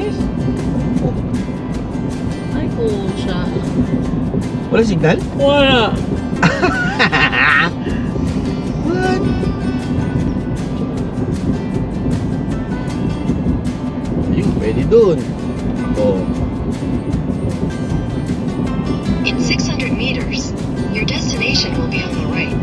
guys. Ay, pucha. Wala signal? Wala. What? Ayun, pwede dun. Oh. In 600 meters, your destination will be on the right.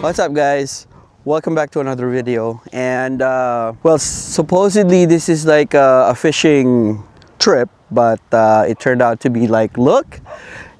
What's up, guys? Welcome back to another video. And well, supposedly this is like a fishing trip, but it turned out to be like, look,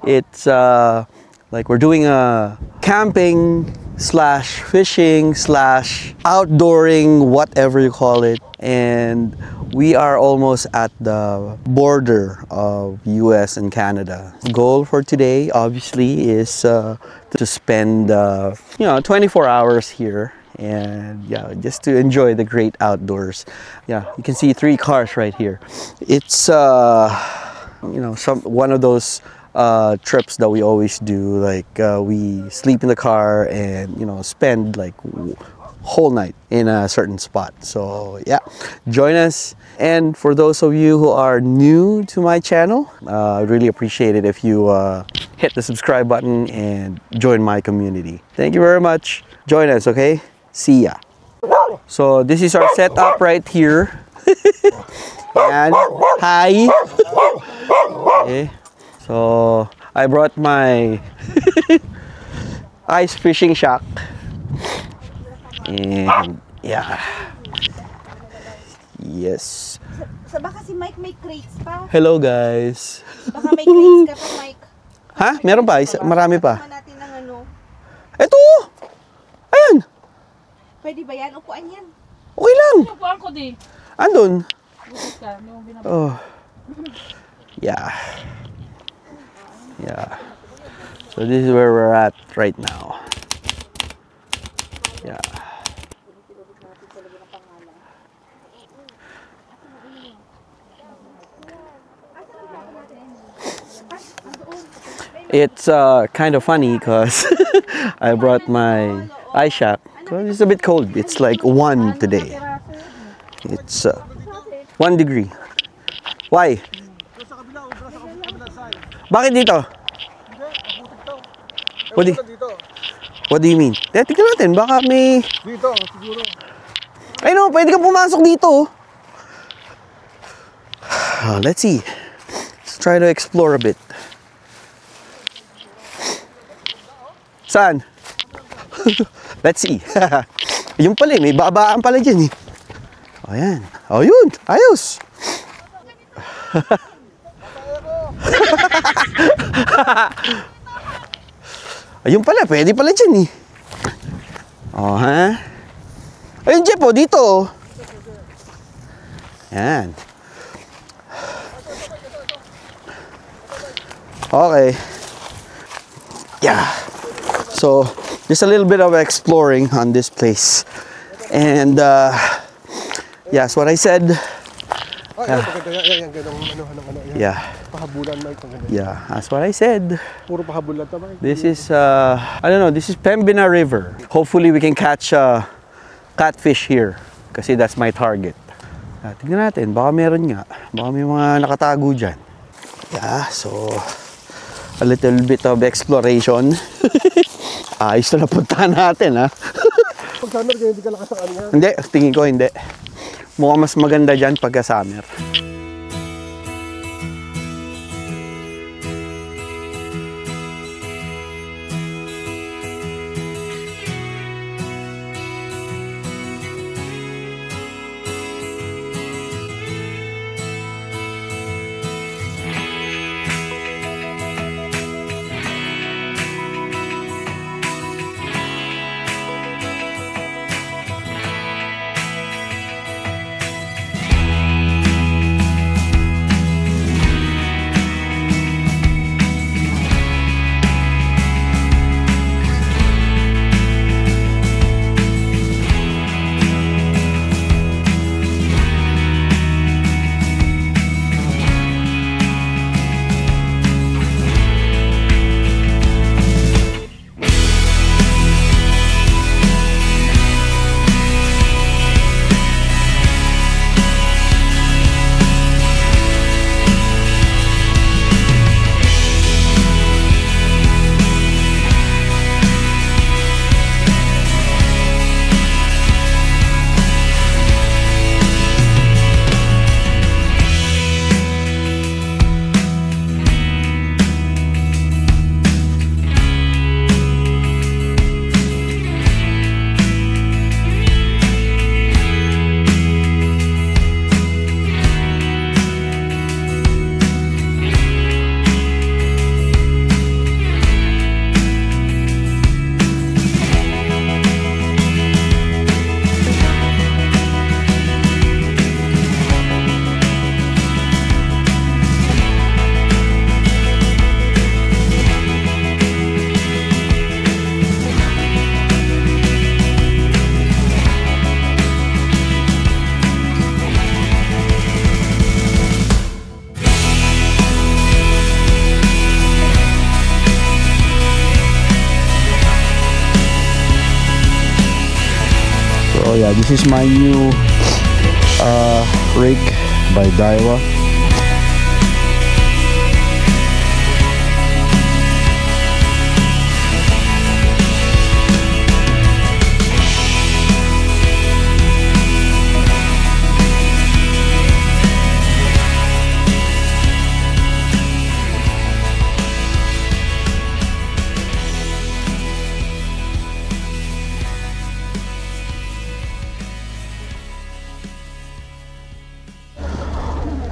it's like we're doing a camping slash fishing slash outdooring, whatever you call it. And we are almost at the border of US and Canada. The goal for today obviously is to spend 24 hours here, and yeah, just to enjoy the great outdoors. Yeah, you can see 3 cars right here. It's one of those trips that we always do, like we sleep in the car and spend like whole night in a certain spot. So yeah, join us. And for those of you who are new to my channel, I really appreciate it if you hit the subscribe button and join my community. Thank you very much. Join us, okay? See ya. So this is our setup right here. And hi. Okay. So I brought my ice fishing shack. And yeah. Yes. Baka si Mike may crates pa. Hello, guys. Baka may crates ka pa, Mike. Ha? Meron pa? Marami pa. Natin ng ano. Ito! Ayan! Pwede ba yan? Upuan yan. Okay lang. Upuan ko di. Andun. Bukit ka. Hindi mo binabalik. Oh. Yeah. Yeah. So this is where we're at right now. Yeah. It's kind of funny because I brought my ice shack because it's a bit cold. It's like 1 today. It's 1 degree. Why? Bakit dito? What do you mean? Tingnan natin, baka may... Dito, siguro. Ay no, pwede kang pumasok dito. Let's see. Let's try to explore a bit. Saan? Let's see. Yung pala may babaan pala dyan eh. O yan. O yun, ayos. Ayun pala, pwede pala dyan eh. O ha? Ayun, Jeff, o dito. Yan. Okay. Yeah. So, just a little bit of exploring on this place. And, yes, what I said. Yeah. Yeah, that's what I said. This is, I don't know, this is Pembina River. Hopefully we can catch catfish here. Kasi that's my target. Tignan natin, baka meron nga. Baka may mga nakatago dyan. Yeah, so, a little bit of exploration. Ayos na napuntahan natin, ha? Pag summer, hindi ka lakas ang ano. Hindi, tingin ko hindi. Mukhang mas maganda dyan pagka summer. yeah, this is my new rig by Daiwa.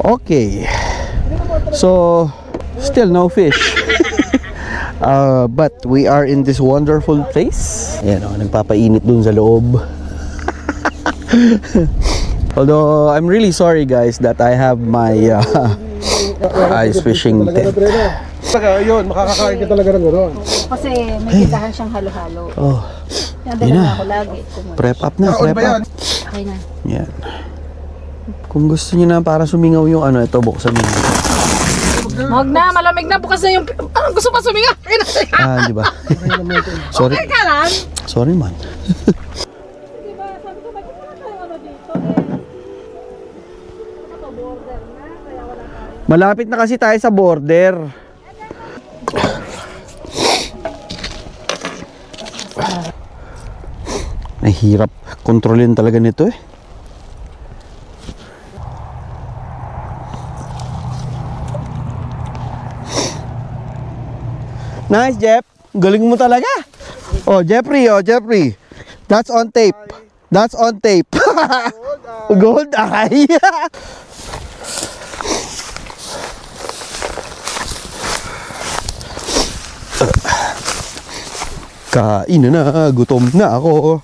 Okay, so still no fish. But we are in this wonderful place. Ayan o, nagpapainit dun sa loob. Although I'm really sorry guys that I have my ice fishing tent. Saka yun, makakakain ka talaga ng gano'n. Kasi may kintahan siyang halo-halo. Oh, Yan yun na. ako lagi. Prep up na, prep up. Okay na. Yan. Kung gusto niyo na para sumingaw yung ano, ito buksan niyo. Huwag na, malamig na. Bukas na yung... Ah, gusto pa suminga. Ah, di ba? Sorry. Okay ka lang. Sorry man. Diba, sabi ko, bakit wala tayong ano dito Ito, border na. Kaya wala tayo. Malapit na kasi tayo sa border. Nahirap kontrolin talaga nito eh. Nice, Jeff. Galing mo talaga. Oh, Jeffrey, oh, Jeffrey. That's on tape. That's on tape. Gold eye. Kain na, gutom na ako.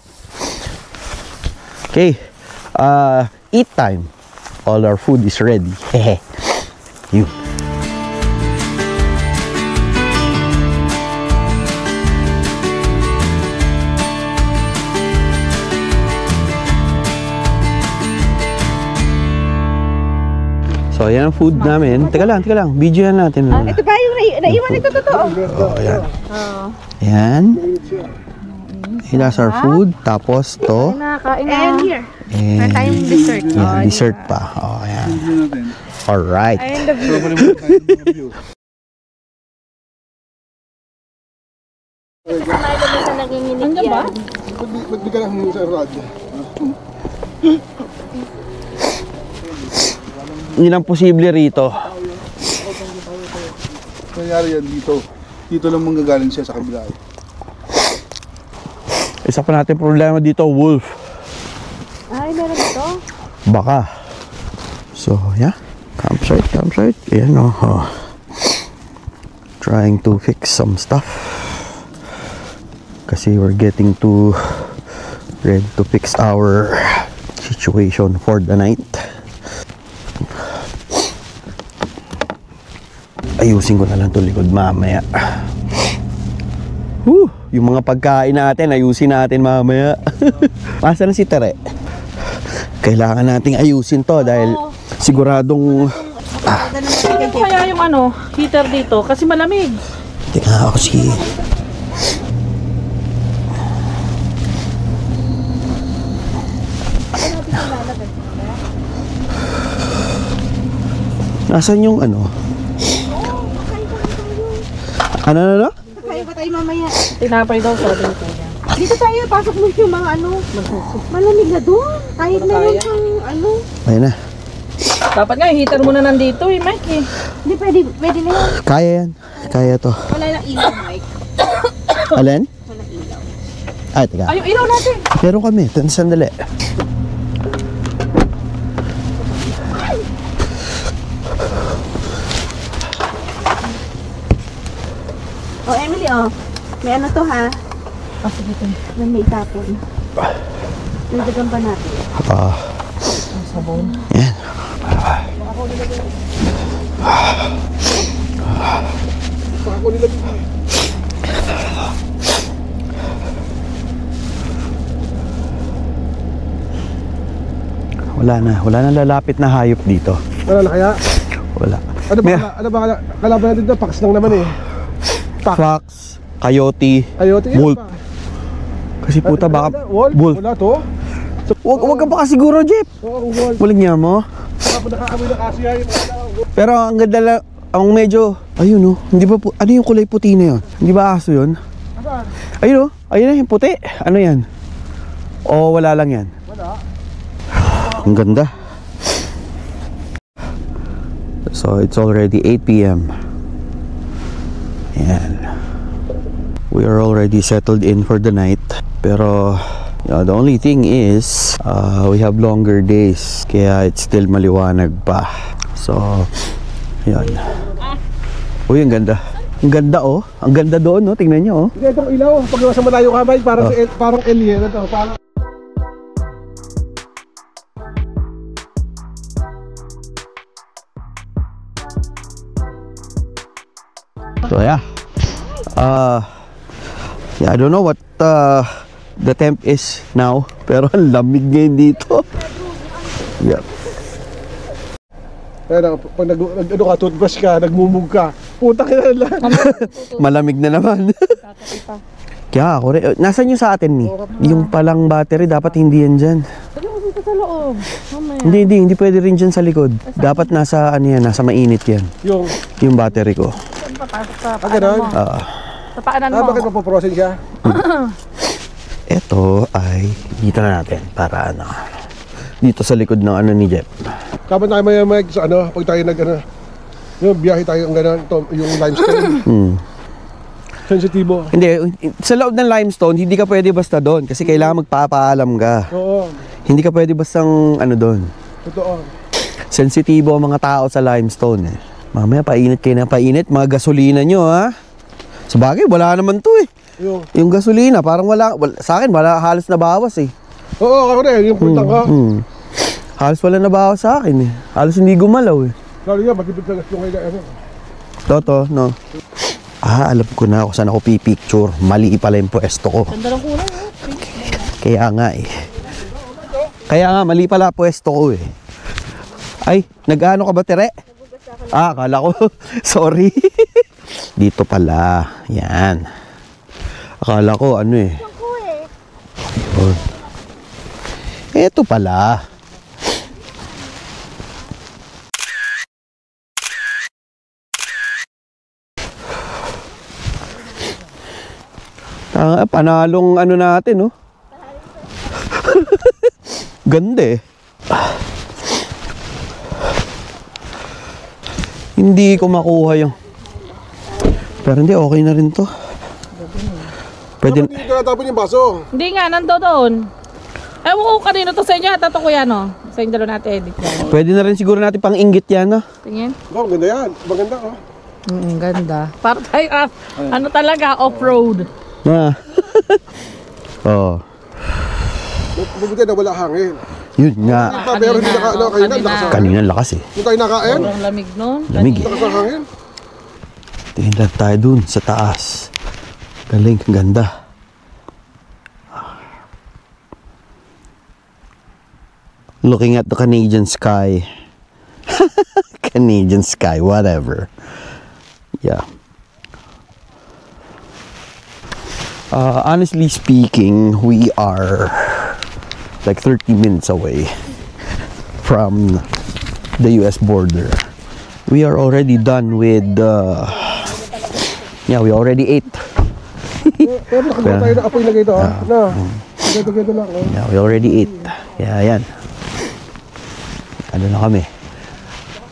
Okay. Eat time. All our food is ready. Hehe. You. So, yan ang food namin. Teka lang. Video yan natin. Ito ba yung naiwan ito totoo? Oh, yan. Yan. That's our food. Tapos to. Kain na. And here. And Tayong dessert. yan, dessert pa. Oh, yan. Alright. And the view. Andiyan ba? Magbigay lang mo sa rod. Hindi lang posible rito. Nangyari yan dito. Dito lang manggagaling siya sa kabila. Isa pa natin problema dito, wolf. Ay, meron ito. Baka. So, yeah. Campsite. Ayan o. Oh. Trying to fix some stuff. Kasi we're getting too ready to fix our situation for the night. Ayusin ko na lang ito likod mamaya. Yung mga pagkain natin, ayusin natin mamaya. Asa na si Tere? Kailangan nating ayusin to dahil siguradong... Ano kaya yung ano, heater dito? Kasi malamig. Tingnan ako si... Nasaan yung ano? Ano? Kaya ba tayo mamaya? Tinapay daw sa atin ko. Dito tayo, pasok mo yung mga ano. Malamig na doon. Kahit meron kang ano. Ayun na. Dapat nga yung heater muna nandito eh, Mike eh. Hindi, pwede na yan. Kaya yan. Kaya to. Wala lang ilaw, Mike. Alin? Wala ilaw. Ay, teka. Ay, yung ilaw natin. Pero kami, sandali. Oh, Emily, oh. May ano to, ha? Sige ito. May itapon. Nagdagan pa natin. Sabon. Yan. Wala na lalapit na hayop dito. Wala na kaya? Wala. Ano ba kalaban natin dito? Pax lang naman eh. Fox, coyote, Ayote. wolf. Kasi puta baka Wolf? wolf. Wala to? Wag ka pa kasiguro, Jeep. Walang niya mo. Pero ang ganda lang, ang medyo, ayun oh, hindi ba, ano yung kulay puti na yun? Hindi ba aso yun? Ayun oh, ayun na yung puti. Ano yan? O wala lang yan? Wala. Ang ganda. So it's already 8 p.m. Yan. We are already settled in for the night. Pero the only thing is we have longer days. Kaya it's still maliwanag pa. So yan. Uy, ang ganda. Ang ganda oh. Ang ganda doon no. Tingnan nyo oh. Hindi, itong ilaw. Pag nasa malayo kamay, parang, parang alien. Ito, parang... So yeah. Yeah, I don't know what the temp is now, pero ang lamig ngayon dito. Yeah. Kaya pag ano ka, toothbrush ka, nagmumug ka, puta ka na lang. Malamig na naman. Kaya ako rin, nasan yung sa atin ni? Yung palang battery, dapat hindi yan dyan. Sa loob. Hindi pwede rin dyan sa likod. Dapat nasa, ano yan, nasa mainit yan. Yung battery ko. Papasok sa Ganun? Sa paanan mo. Bakit mapoprosin ka? Ito ay, dito na natin, para ano, dito sa likod ng ano ni Jeff. Kapag tayo may sa ano, pag tayo nag ano, yung biyahe tayo ang gano'n, yung limestone. Sensitibo. Hindi, sa loob ng limestone, hindi ka pwede basta doon kasi kailangan magpapaalam ka. Oo. Hindi ka pwede bastang ano doon. Totoo. Sensitibo ang mga tao sa limestone eh. Mamaya painit kayo na painit, mga gasolina nyo ha. Sabagay, wala naman to eh. Yung gasolina, parang wala, sa akin wala, halos nabawas eh. Oo, ako rin, yung pultang ka. Halos wala nabawas sa akin eh. Halos hindi gumalaw eh. Lalo yan, matipid ka yung kaya ano. Toto, no. Alam ko na kung saan ako pipicture. Mali pala yung pwesto ko. Ganda ng kulay. Kaya nga eh. Kaya nga, mali pala pwesto ko eh. Ay, nag-ano ka ba, Tere? Akala ko. Sorry. Dito pala. Yan. Akala ko, ano eh. Oh. Eto pala. Panalong ano natin, oh. Ganda eh. Hindi ko makuha yung... Pero hindi, okay na rin to. Pwede... Dapat hindi ka natapon yung baso. Hindi nga, nando doon. Ewan ko kanino to sa inyo, tato ko yan oh. Sa inyo dalawa natin edit yan. Pwede na rin siguro natin pang inggit yan, no? Tingin. Oh, ganda yan. Maganda, oh. Ganda. Para tayo, ano talaga, off-road. Na. Oh. Mabuti na wala hangin. Yun nga. Pero hindi naka, ano, kayo na, lakas ang Kanina lakas eh. Yung tayo nakain, Sobrang lamig nun. Lamig eh. lakas ang hangin. Tingin lang tayo dun sa taas. Galing, ganda. Looking at the Canadian sky. Canadian sky, whatever. Yeah. Honestly speaking, we are like 30 minutes away from the US border. We are already done with yeah, we already ate. Pero nakabuha tayo na apoy na ganito, ha? Na, ganito lang, oh. Yeah, we already ate. Yeah, yan. Ano na kami?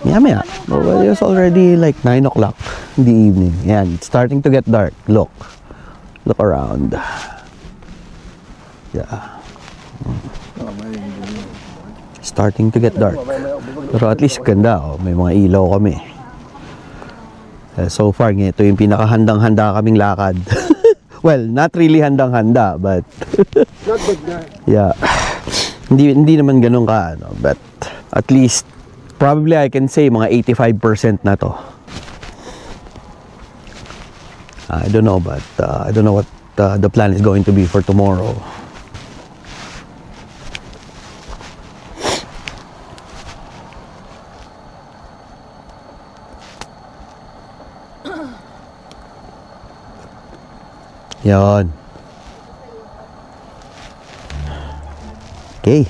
Maya. Well, it's already like 9 o'clock in the evening. Yan, it's starting to get dark. Look around. Yeah. Starting to get dark. Pero at least ganda, oh. May mga ilaw kami. So far, ito yung pinakahandang-handa kaming lakad. Well, not really handang-handa, but Not bad na. yeah. Hindi naman ganun ka, ano, but at least probably I can say mga 85% na to. I don't know, but I don't know what the plan is going to be for tomorrow. Yan. Okay.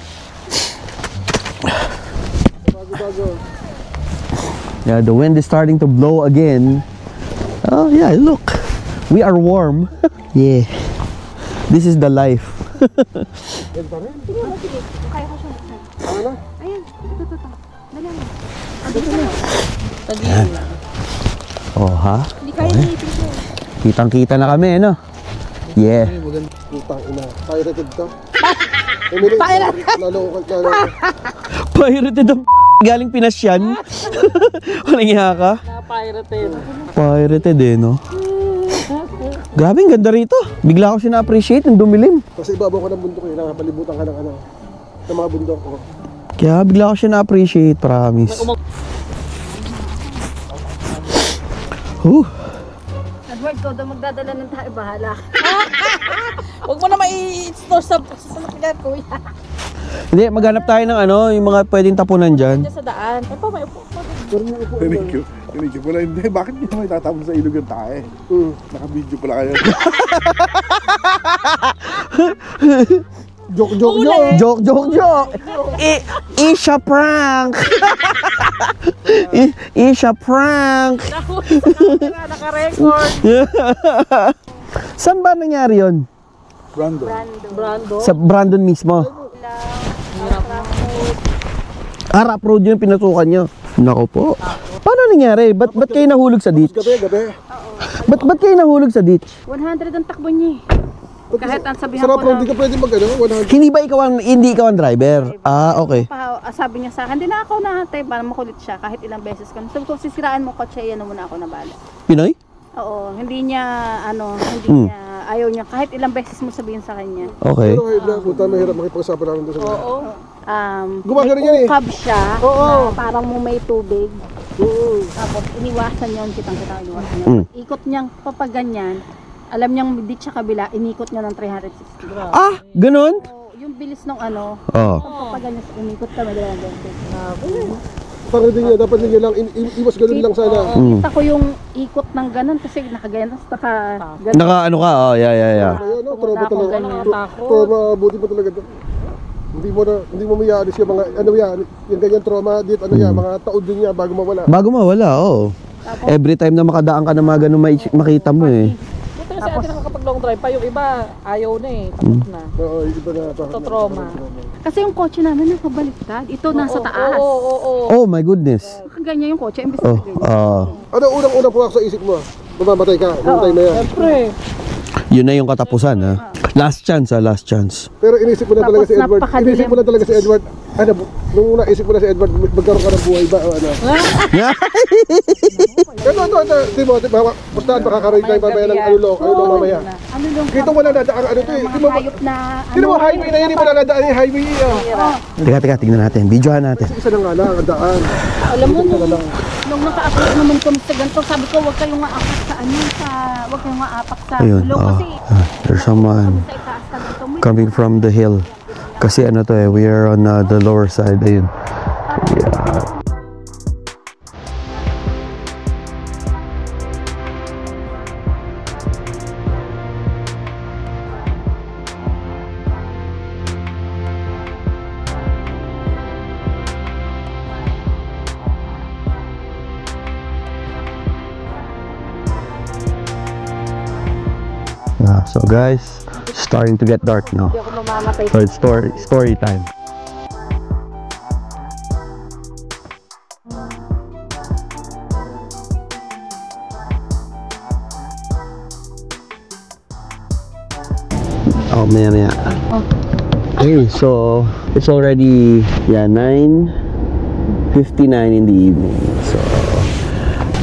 Yeah, the wind is starting to blow again. Oh yeah, look. We are warm. Yeah. This is the life. Yan pa rin. Kaya ko siya. Ano? Ayan, ito. Dali mo. Tagilid. Oh, ha? Hindi kaya nilipin ko. Kitang-kita na kami, no? Yeah. Putang ina. Pirated ka. Pirated? Lalo. Pirated ang galing Pinas yan. Walang iha ka? Na-pirated. Pirated eh, no? Grabe, ang ganda rito. Bigla ko siya na-appreciate ng dumilim. Kasi ibabaw ka ng bundok eh. Nakapalibutan ka ng ano. Ng mga bundok. Oh. Kaya bigla ko siya na-appreciate, promise. Edward, ko daw magdadala ng tayo. Bahala. Huwag mo na mai-store sa sasakyan, kuya. Hindi, maghanap tayo ng ano, yung mga pwedeng tapunan dyan. Diyan sa daan. Ay pa, may upo. Pero may upo. Thank you. Thank you. Wala, hindi. Bakit nyo may tatapon sa ilog yung tae? Naka-video pala kayo. Joke nyo. Joke. Isha prank. Isha prank. Nahuli sa camera, naka-record. Saan ba nangyari yon? Brando. Brando. Sa Brandon mismo. Rough road yung pinasukan nyo. Nako po. Paano nangyari? Ba't kayo nahulog sa ditch? Gabi. Ba't kayo nahulog sa ditch? 100 ang takbo niya. Kahit ang sabihan Sarap ko lang, hindi ka pwede mag ano, 100. Hindi ikaw ang driver? Ah, okay. Sabi niya sa akin, hindi na ako nahatay para makulit siya kahit ilang beses ka. Sabi ko, sisiraan mo kotse, yan na muna ako nabala. Pinoy? Oo, hindi niya, niya, ayaw niya, kahit ilang beses mo sabihin sa kanya. Okay. Pero kahit na, punta, mahirap makipag-usapan namin doon sa mga. Oo. Gumagano May yan eh. ukab siya, na parang mo may tubig. Tapos iniwasan niya, kitang-kita iniwasan niya. Ikot niyang papaganyan, alam niyang di siya kabila, inikot niya ng 360. Ah, ganun? So, yung bilis ng ano, Oo. papaganyan, inikot kami dala ng Parang din niya, dapat niya lang, iwas ganun lang sana. Kita ko yung ikot ng ganun kasi nakaganyan, tapos ganun. Naka ano ka? Oh, yeah. Ayun, no, trauma ako talaga. ganyan. Trauma, buti pa talaga. Hindi mo mayaalis yung mga, ano yan, yung ganyan trauma, dito, ano yan, mga taon din niya bago mawala. Bago mawala, oo. Every time na makadaan ka na mga ganun, makita mo eh. Buti kasi ate nakakapag long drive pa. Yung iba, ayaw na eh. Tapos na. Oo, iba na. Ito trauma. Kasi yung kotse namin nakabaliktad. Ito nasa taas. Oo. Oh my goodness. Nakaganyan yung kotse, imbes Oh, na ganyan. Ano unang-unang puwak sa isip mo? Mamamatay ka, mamatay na yan. Siyempre. Yun na yung katapusan, ha? Last chance, last chance. Pero inisip mo na talaga Tapos si Edward. napakadilim. Inisip mo na talaga si Edward. Ano, nung una isip mo na si Edward, magkaroon ka ng buhay ba o ano? Ito, Timothy, pustahan, makakaroon tayo mamaya ng alulong mamaya. Ano yung Dito mo na nadaan, ano to eh. Di mo, hayop na di mo highway na yun, di mo na nadaan yung highway Teka, tignan natin. Videohan natin. Isa na nga lang, ang daan. Alam mo, nung naka-upload naman kami sa ganito, sabi ko, huwag kayong maapak sa huwag kayong maapak sa Ayun, ilong kasi there's someone sa itaas na ganito. coming from the hill. Kasi ano to eh, we are on the lower side. Ayun. So guys, starting to get dark now. Hindi ako mamamatay. So it's story time. Oh, maya. Okay, so it's already 9:59 in the evening.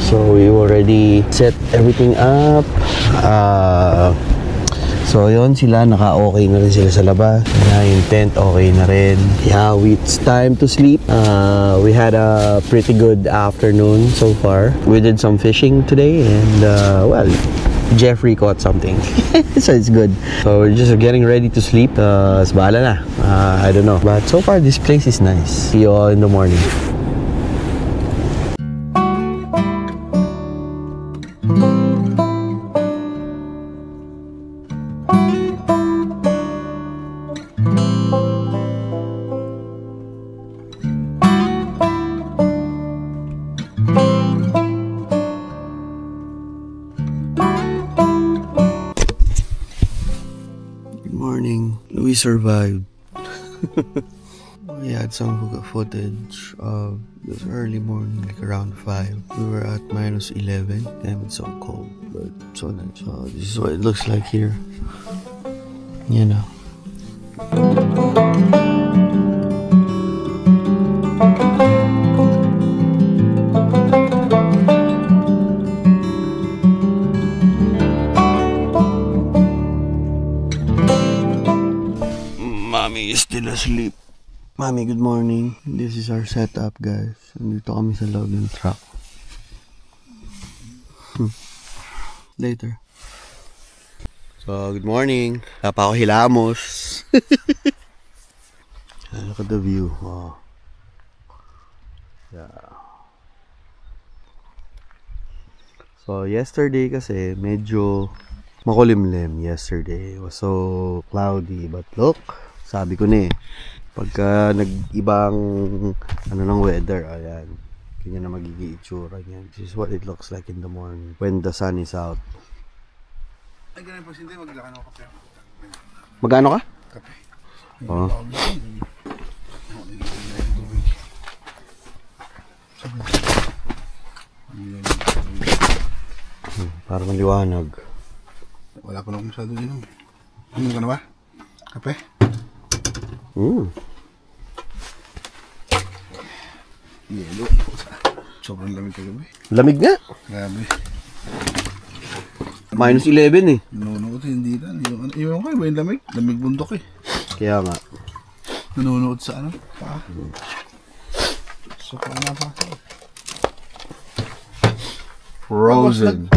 So we already set everything up. So yun sila, naka-okay na rin sila sa labas. Yung tent, okay na rin. Yeah, it's time to sleep. We had a pretty good afternoon so far. We did some fishing today and well, Jeffrey caught something. So it's good. So we're just getting ready to sleep. Bahala na. I don't know. But so far, this place is nice. See you all in the morning. we survived. We had some footage of this early morning, like around 5. We were at -11. Damn, it's so cold, but so nice. So this is what it looks like here. You know. Mommy is still asleep. Mommy, good morning. This is our setup, guys. Nandito kami sa loob ng truck. Later. So, good morning. Wala pa ako hilamos. Look at the view. Wow. Yeah. So, yesterday kasi medyo makulimlim yesterday. It was so cloudy. But look, sabi ko na eh. Pagka nag-ibang ano ng weather, ayan, ganyan na magiging itsura niyan. This is what it looks like in the morning when the sun is out. Ay, ganun po, hindi, maglakan ako kape. Magano ka? Kape. Oo. Para maliwanag. Wala ko lang masyado inom. Inom ka na ba? Kape? Yelo. Sobrang lamig kagabi. Lamig nga. Grabe. -11 eh. Nanonood hindi lang. Yung kayo ba yung lamig? Lamig bundok eh. Kaya nga. Nanonood sa ano? Pa. So paano pa? Frozen.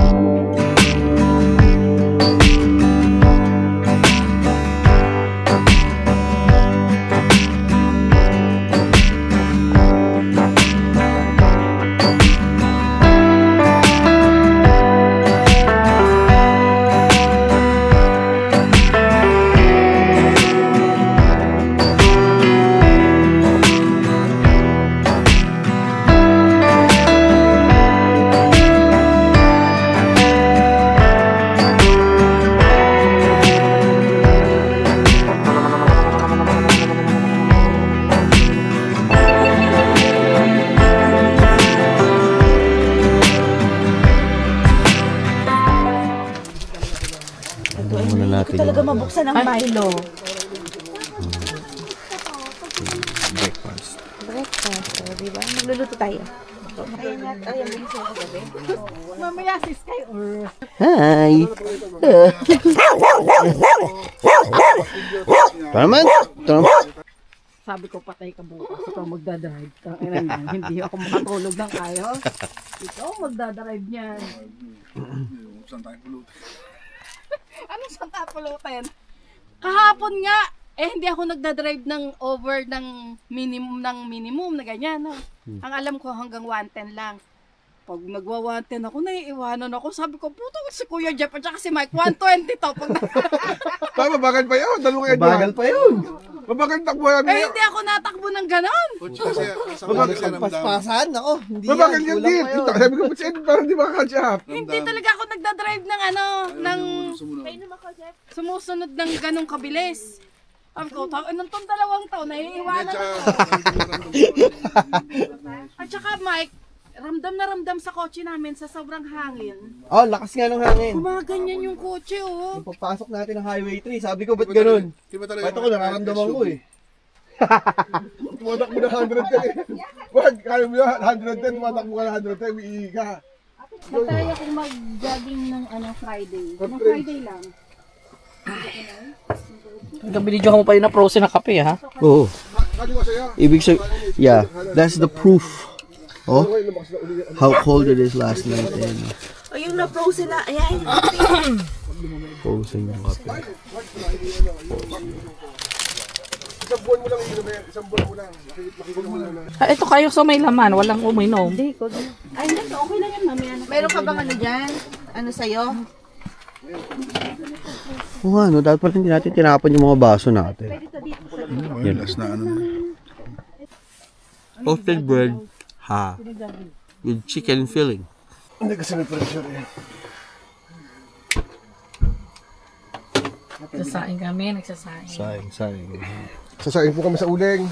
Talaga mabuksan ang Milo. Breakfast. Breakfast, diba? Magluluto tayo. Ayan, bilis ako gabi. Mamaya sis kayo. Hi! Tama? Sabi ko, patay ka bukas. Ikaw magdadrive. Hindi ako makatulog ng ayos. Ikaw magdadrive niyan. Saan tayo pulutin? Anong santa pulutin? Kahapon nga, hindi ako nagdadrive ng over ng minimum na ganyan. No? Ang alam ko hanggang 110 lang. Pag nagwa-110 ako, naiiwanan ako. Sabi ko, puto si Kuya Jeff at saka si Mike, 120 to. Mabagal pa yun. Dalawa kayo Bagal pa yun. Mabagal takbo yan. Hindi ako natakbo ng ganon. Kasi sa Paspasan ako. Hindi mabagal yan din. Sabi ko, parang di makakatch up. Hindi talaga ako nagdadrive ng ng sumusunod ng ganong kabilis. Sabi ko, anong tong 2 taon, naiiwanan ako. At saka Mike, ramdam na ramdam sa kotse namin sa sobrang hangin. Oh, lakas nga ng hangin. Gumaganyan yung kotse, oh. Nung papasok natin ng Highway 3, sabi ko, ba't ganun? Ba't ako nararamdaman ko eh. Tumatakbo na 110 eh. Wag, kaya mo yan, 110, tumatakbo ka na 110, umiihi ka. Natry akong mag-jogging ng Friday. Ng Friday lang. Binidyo mo pa yun na frozen na kape, ha? Oo. Ibig sabihin, yeah, that's the proof. Oh, how cold it is last night. And O yung na-frozen na, ayan. frozen yung kape. Isang buwan mo lang iinumin. Isang buwan mo lang. Makikita mo lang. Ito kayo sa may laman, walang uminom. Ay, okay lang yan, mami. Meron ka bang ano dyan? Ano sa'yo? Oo nga, no, dapat hindi natin tinapon yung mga baso natin. Yan, last na ano na. Toasted bread, ha, with chicken filling. Hindi kasi may pressure eh. Nagsasaing kami, nagsasaing. Sayang. Sasayin po kami sa uling.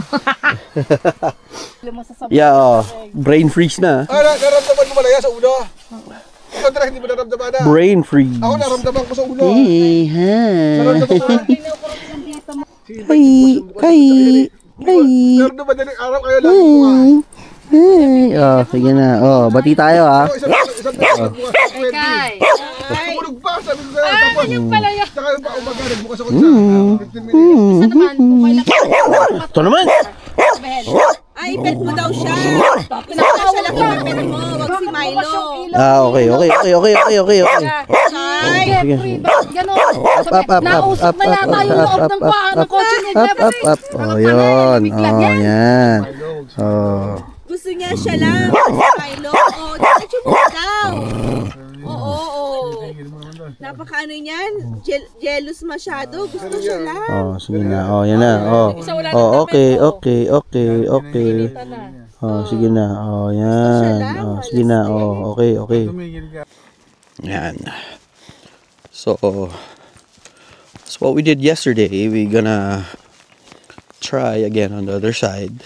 Yeah, brain freeze na. Naramdaman mo malaya sa ulo. Ikaw talaga hindi mo naramdaman na. Brain freeze. Ako naramdaman ko sa ulo. Naramdaman ko. Meron na madaling araw kaya lang bukas. Oh, sige na. Oh, bati tayo ha. Isang bukas. Tumulog pa, sabi ko sa'yo. Tapos, saka yung umaga, nagbukas ako sa 15 minutes. Ito naman. Ay, pet mo daw siya. Pinakita siya lang yung pet mo. Wag si Milo. Okay. Ay, Ganon. Nausap na yata yung loob ng kotse ni Jeffrey. Oh, yun. Oh, yan. Oh. gusto niya siya lang. Si Milo. Oh, diretso mo daw. Oo. Napaka-ano niyan? Jealous masyado. Gusto siya lang. Oh, sige na. Oh, yan na. Oh. Oh, okay. Oh, sige na. Oh, yan. Oh, sige na. Oh, okay. Yan. So, that's what we did yesterday. We're gonna try again on the other side.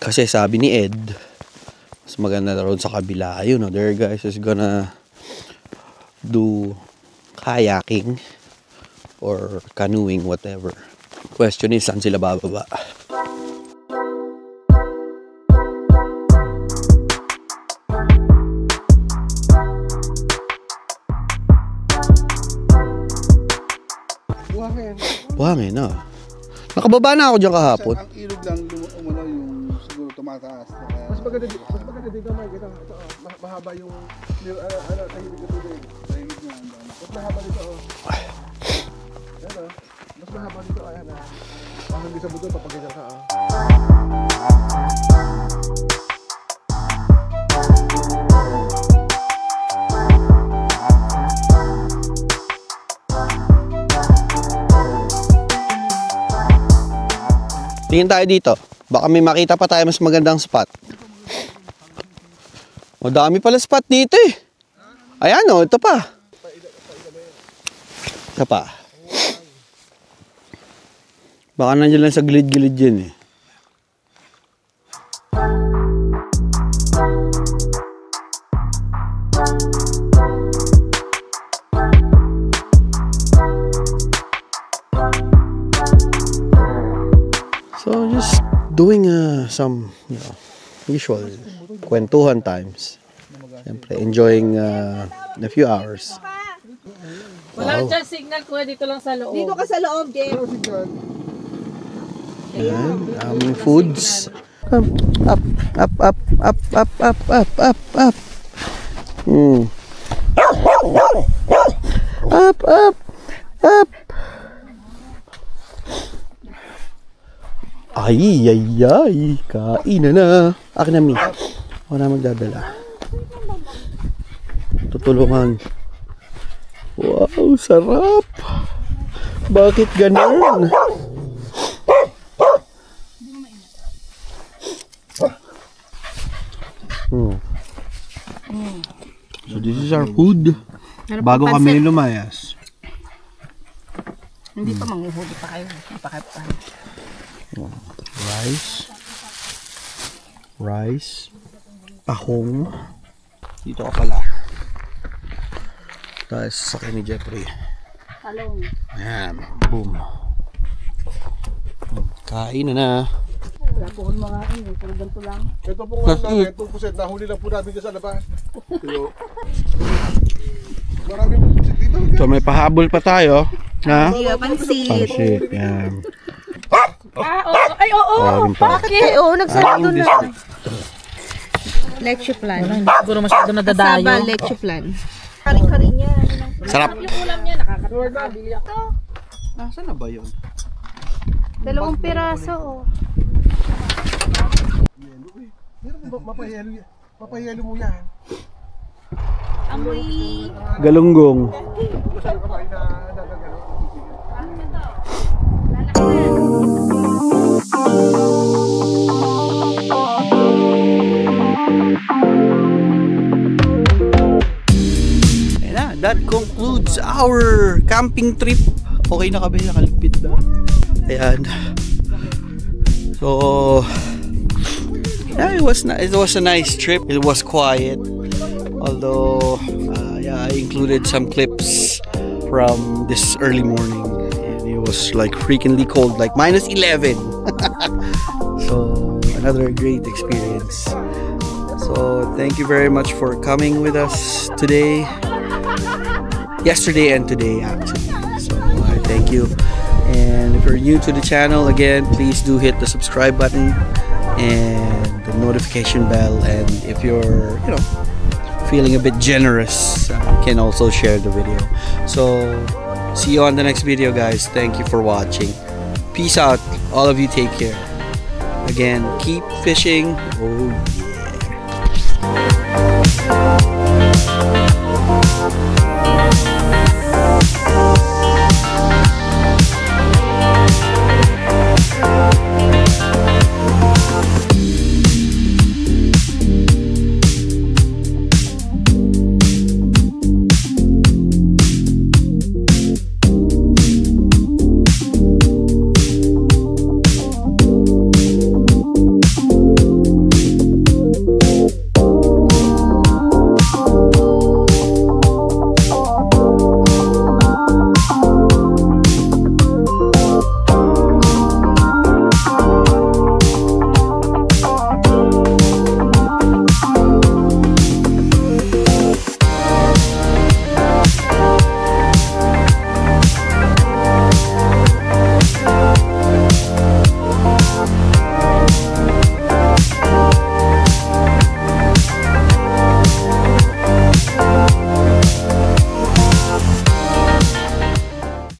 Kasi sabi ni Ed, mas maganda na ron sa kabila. Yun, there guys is gonna do kayaking or canoeing, whatever. Question is, saan sila bababa? Buhangin, no? Nakababa na ako dyan kahapon. Ang ilog lang umano yung siguro tumataas. Mas maganda dito Mike. Ito, mahaba yung tahimik na tubig. Tahimik na. Mas mahaba dito. Ayan, mas mahaba dito. Ayan, parang hindi sa budol, papagyan ka. Tingin tayo dito. Baka may makita pa tayo mas magandang spot. Madami pala spot dito eh. Ayan o, ito pa. Ito pa. Baka nandiyan lang sa gilid-gilid yun eh. So just doing some usual kwentuhan times. Siyempre, enjoying a few hours. Wala dyan signal kuya, dito lang sa loob. Dito ka sa loob, Jem. Ayan, aming foods. Up. Up. Ay. Kain na. Akin na, Mi. Ako na magdadala. Tutulungan. Wow, sarap. Bakit ganun? So this is our food. Bago kami lumayas. Hindi pa manguhuli pa kayo. Napakapaan. Rice, tahong. Dito ka pala. Tapos sakay ni Jeffrey. Talong. Ayan, boom. Kain na. Wala po kong mga pero ganito lang. Ito po nga namin, 2%. Nahuli lang po namin dyan sa labas. Marami po dito. So may pahabol pa tayo. Na? Pansit. Pansit, yan. Oo. Bakit? Oo, nagsarado na. Leche plan. Hindi siguro masyado nadadayo. Saba, leche plan. Kari-kari niya. Sarap. Yung ulam niya, nakakatulog. Nasaan na ba yun? 2 piraso. Mapahiyelo mo yan. Amoy. Galunggong. Masarap kamain na nagagano. And that concludes concludes our camping trip. Okay na kami, nakaligpit na. Ayan. So, yeah, it was a nice trip. It was quiet. Although, yeah, I included some clips from this early morning. And it was like freakingly cold, like -11. So, another great experience. So, thank you very much for coming with us today. Yesterday and today, actually. So, I thank you. And if you're new to the channel, again, please do hit the subscribe button and the notification bell. And if you're, you know, feeling a bit generous, you can also share the video. So, see you on the next video, guys. Thank you for watching. Peace out. All of you take care. Again, keep fishing. Oh, yeah.